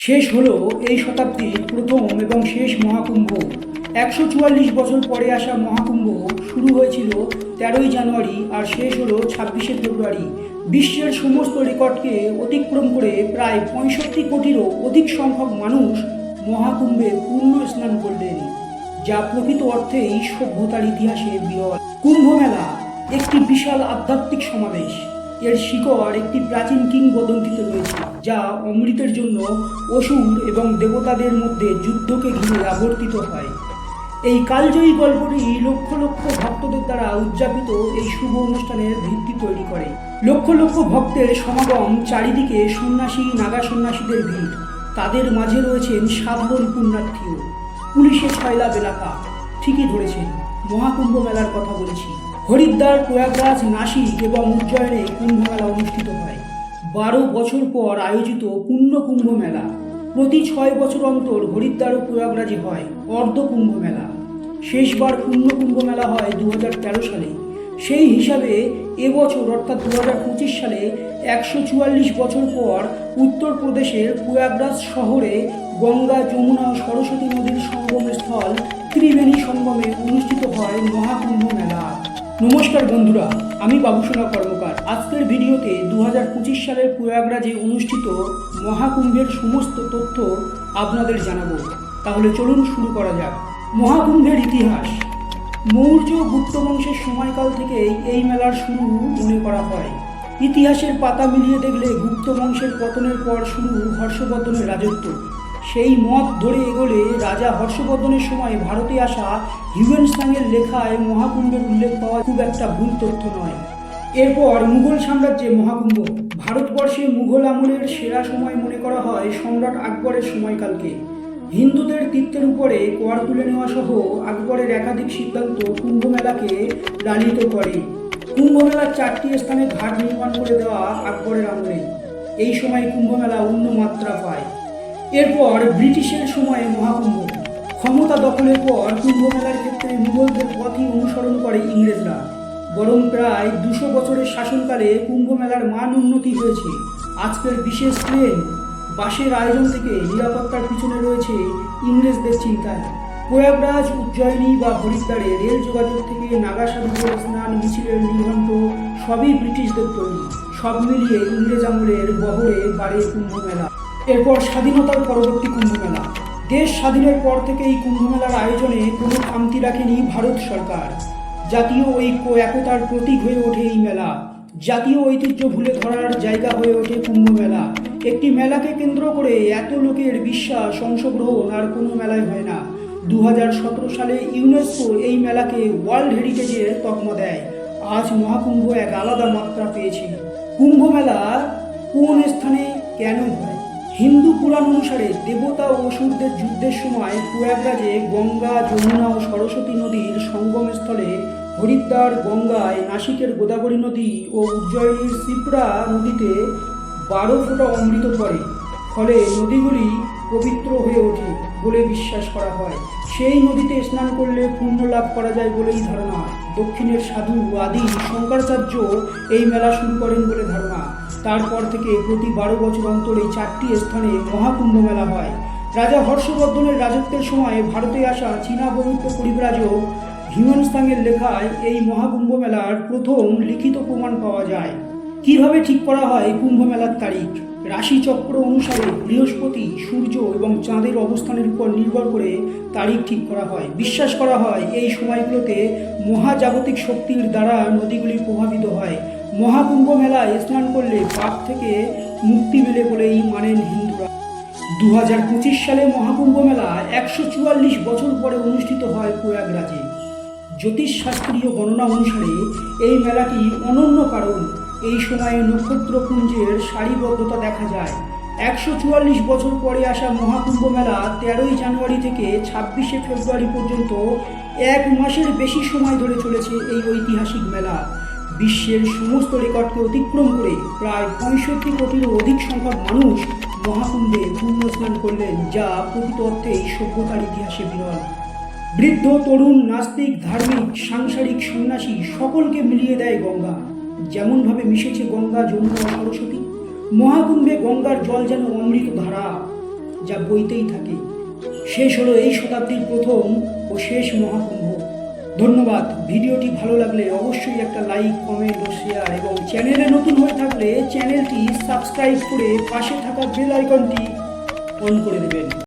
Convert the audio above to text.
শেষ হলো এই শতাব্দীর প্রথম এবং শেষ মহাকুম্ভ। ১৪৪ বছর পরে আসা মহাকুম্ভ শুরু হয়েছিল ১৩ই জানুয়ারি আর শেষ হলো ২৬শে ফেব্রুয়ারি। বিশ্বের সমস্ত রেকর্ডকে অতিক্রম করে প্রায় ৬৫ কোটিরও অধিক সংখ্যক মানুষ মহাকুম্ভে পূর্ণ স্নান করলেন, যা প্রকৃত অর্থেই সভ্যতার ইতিহাসে বিরল। কুম্ভ মেলা একটি বিশাল আধ্যাত্মিক সমাবেশ। এর শিকড় একটি প্রাচীন কিংবদন্তিতে রয়েছে, যা অমৃতের জন্য অসুর এবং দেবতাদের মধ্যে যুদ্ধকে ঘিরে আবর্তিত হয়। এই কালজয়ী গল্পটি লক্ষ লক্ষ ভক্তদের দ্বারা উদযাপিত এই শুভ অনুষ্ঠানের ভিত্তি তৈরি করে। লক্ষ লক্ষ ভক্তের সমাগম, চারিদিকে সন্ন্যাসী নাগা সন্ন্যাসীদের ভিড়, তাদের মাঝে রয়েছেন সাধারণ পুণ্যার্থীও। পুলিশে ছয়লাভ এলাকা। ঠিকই ধরেছেন, মহাকুম্ভ মেলার কথা বলেছি। হরিদ্বার, প্রয়াগরাজ, নাসিক এবং উজ্জয়নে কুম্ভ মেলা অনুষ্ঠিত হয়। ১২ বছর পর আয়োজিত পূর্ণ কুম্ভ মেলা। প্রতি ৬ বছর অন্তর হরিদ্বার ও প্রয়াগরাজে হয় অর্ধ কুম্ভ মেলা। শেষবার পূর্ণ কুম্ভ মেলা হয় ২০১৩ সালে। সেই হিসাবে এবছর অর্থাৎ ২০২৫ সালে ১৪৪ বছর পর উত্তরপ্রদেশের প্রয়াগরাজ শহরে গঙ্গা, যমুনা ও সরস্বতী নদীর সঙ্গমস্থল ত্রিবেণী সঙ্গমে অনুষ্ঠিত হয় মহাকুম্ভ মেলা। নমস্কার বন্ধুরা, আমি বাবুসোনা কর্মকার। আজকের ভিডিওতে ২০২৫ সালের প্রয়াগরাজে অনুষ্ঠিত মহাকুম্ভের সমস্ত তথ্য আপনাদের জানাবো। তাহলে চলুন শুরু করা যাক। মহাকুম্ভের ইতিহাস। মৌর্য গুপ্ত বংশের সময়কাল থেকেই এই মেলার শুরু মনে করা হয়। ইতিহাসের পাতা মিলিয়ে দেখলে গুপ্ত বংশের পতনের পর শুরু হর্ষবর্ধনের রাজত্ব। সেই মত ধরে এগোলে রাজা হর্ষবর্ধনের সময় ভারতে আসা হিউয়েনসাংয়ের লেখায় মহাকুম্ভের উল্লেখ পাওয়া খুব একটা ভুল তথ্য নয়। এরপর মুঘল সাম্রাজ্যে মহাকুম্ভ। ভারতবর্ষে মুঘল আমলের সেরা সময় মনে করা হয় সম্রাট আকবরের সময়কালকে। হিন্দুদের তীর্থের উপরে কর তুলে নেওয়া সহ আকবরের একাধিক সিদ্ধান্ত কুম্ভ মেলাকে লালিত করে। কুম্ভ মেলার ৪টি স্থানে ঘাট নির্মাণ করে দেওয়া আকবরের আমলে। এই সময় কুম্ভ মেলা অন্য মাত্রা পায়। এরপর ব্রিটিশের সময়ে মহাকুম্ভ। ক্ষমতা দখলের পর কুম্ভ মেলার ক্ষেত্রে মুঘলদের পথই অনুসরণ করে ইংরেজরা। বরং প্রায় ২০০ বছরের শাসনকালে কুম্ভ মেলার মান উন্নতি হয়েছে। আজকের বিশেষ ট্রেন, বাসের আয়োজন থেকে নিরাপত্তার পিছনে রয়েছে ইংরেজদের চিন্তায়। প্রয়াগরাজ, উজ্জয়িনী বা হরিদ্বারে রেল যোগাযোগ থেকে নাগা সাধুদের স্নান, মিছিলের নিঘণ্ট সবই ব্রিটিশদের তৈরি। সব মিলিয়ে ইংরেজ আমলের বহরে বাড়ে কুম্ভ মেলা। এরপর স্বাধীনতার পরবর্তী কুম্ভ মেলা। দেশ স্বাধীনের পর থেকে এই কুম্ভ মেলার আয়োজনে কোনো খামতি রাখেনি ভারত সরকার। জাতীয় ঐক্য, একতার প্রতীক হয়ে ওঠে এই মেলা। জাতীয় ঐতিহ্য ভুলে ধরার জায়গা হয়ে ওঠে কুম্ভ মেলা। একটি মেলাকে কেন্দ্র করে এত লোকের বিশ্বাস, অংশগ্রহণ আর কোনো মেলায় হয় না। ২০১৭ সালে ইউনেস্কো এই মেলাকে ওয়ার্ল্ড হেরিটেজের তকমা দেয়। আজ মহাকুম্ভ এক আলাদা মাত্রা পেয়েছে। কুম্ভ মেলা কোন স্থানে কেন হয়? হিন্দু পুরাণ অনুসারে দেবতা ও অসুরদের যুদ্ধের সময় প্রয়াগরাজে গঙ্গা, যমুনা ও সরস্বতী নদীর সঙ্গমস্থলে হরিদ্বার গঙ্গায়, নাসিকের গোদাবরী নদী ও উজ্জয়িনীর শিপ্রা নদীতে ১২ ফোঁটা অমৃত পড়ে। ফলে নদীগুলি পবিত্র হয়ে ওঠে বলে বিশ্বাস করা হয়। সেই নদীতে স্নান করলে পুণ্য লাভ করা যায় বলেই ধারণা। দক্ষিণের সাধু আদি শঙ্করাচার্য এই মেলা শুরু করেন বলে ধারণা। তারপর থেকে প্রতি ১২ বছর অন্তর এই ৪টি স্থানে মহাকুম্ভ মেলা হয়। রাজা হর্ষবর্ধনের রাজত্বের সময় ভারতে আসা চীনা বৌদ্ধ পরিব্রাজক হিউয়েনসাংয়ের লেখায় এই মহাকুম্ভ মেলার প্রথম লিখিত প্রমাণ পাওয়া যায়। কিভাবে ঠিক করা হয় কুম্ভ মেলার তারিখ? রাশিচক্র অনুসারে বৃহস্পতি, সূর্য এবং চাঁদের অবস্থানের উপর নির্ভর করে তারিখ ঠিক করা হয়। বিশ্বাস করা হয় এই সময়গুলোতে মহাজাগতিক শক্তির দ্বারা নদীগুলি প্রভাবিত হয়। মহাকুম্ভ মেলায় স্নান করলে পাপ থেকে মুক্তি মেলে বলেই মানেন হিন্দুরা। ২০২৫ সালে মহাকুম্ভ মেলা ১৪৪ বছর পরে অনুষ্ঠিত হয় প্রয়াগরাজে। জ্যোতিষশাস্ত্রীয় গণনা অনুসারে এই মেলাটি অনন্য, কারণ এই সময়ে নক্ষত্রপুঞ্জের সারিবদ্ধতা দেখা যায়। ১৪৪ বছর পরে আসা মহাকুম্ভ মেলা ১৩ই জানুয়ারি থেকে ২৬শে ফেব্রুয়ারি পর্যন্ত ১ মাসের বেশি সময় ধরে চলেছে এই ঐতিহাসিক মেলা। বিশ্বের সমস্ত রেকর্ডকে অতিক্রম করে প্রায় ৬৫ কোটিরও অধিক সংখ্যক মানুষ মহাকুম্ভে পূর্ণ স্নান করলেন, যা প্রকৃত অর্থেই সভ্যতার ইতিহাসে বিরল। বৃদ্ধ, তরুণ, নাস্তিক, ধার্মিক, সাংসারিক, সন্ন্যাসী সকলকে মিলিয়ে দেয় গঙ্গা। যেমনভাবে মিশেছে গঙ্গা, যমুনা ও সরস্বতী, মহাকুম্ভে গঙ্গার জল যেন অমৃত ধারা। যা বইতেই থাকে। শেষ হলো এই শতাব্দীর প্রথম ও শেষ মহাকুম্ভ। ধন্যবাদ। ভিডিওটি ভালো লাগলে অবশ্যই একটা লাইক, কমেন্ট ও শেয়ার, এবং চ্যানেলে নতুন হয়ে থাকলে চ্যানেলটি সাবস্ক্রাইব করে পাশে থাকা বেল আইকনটি অন করে দেবেন।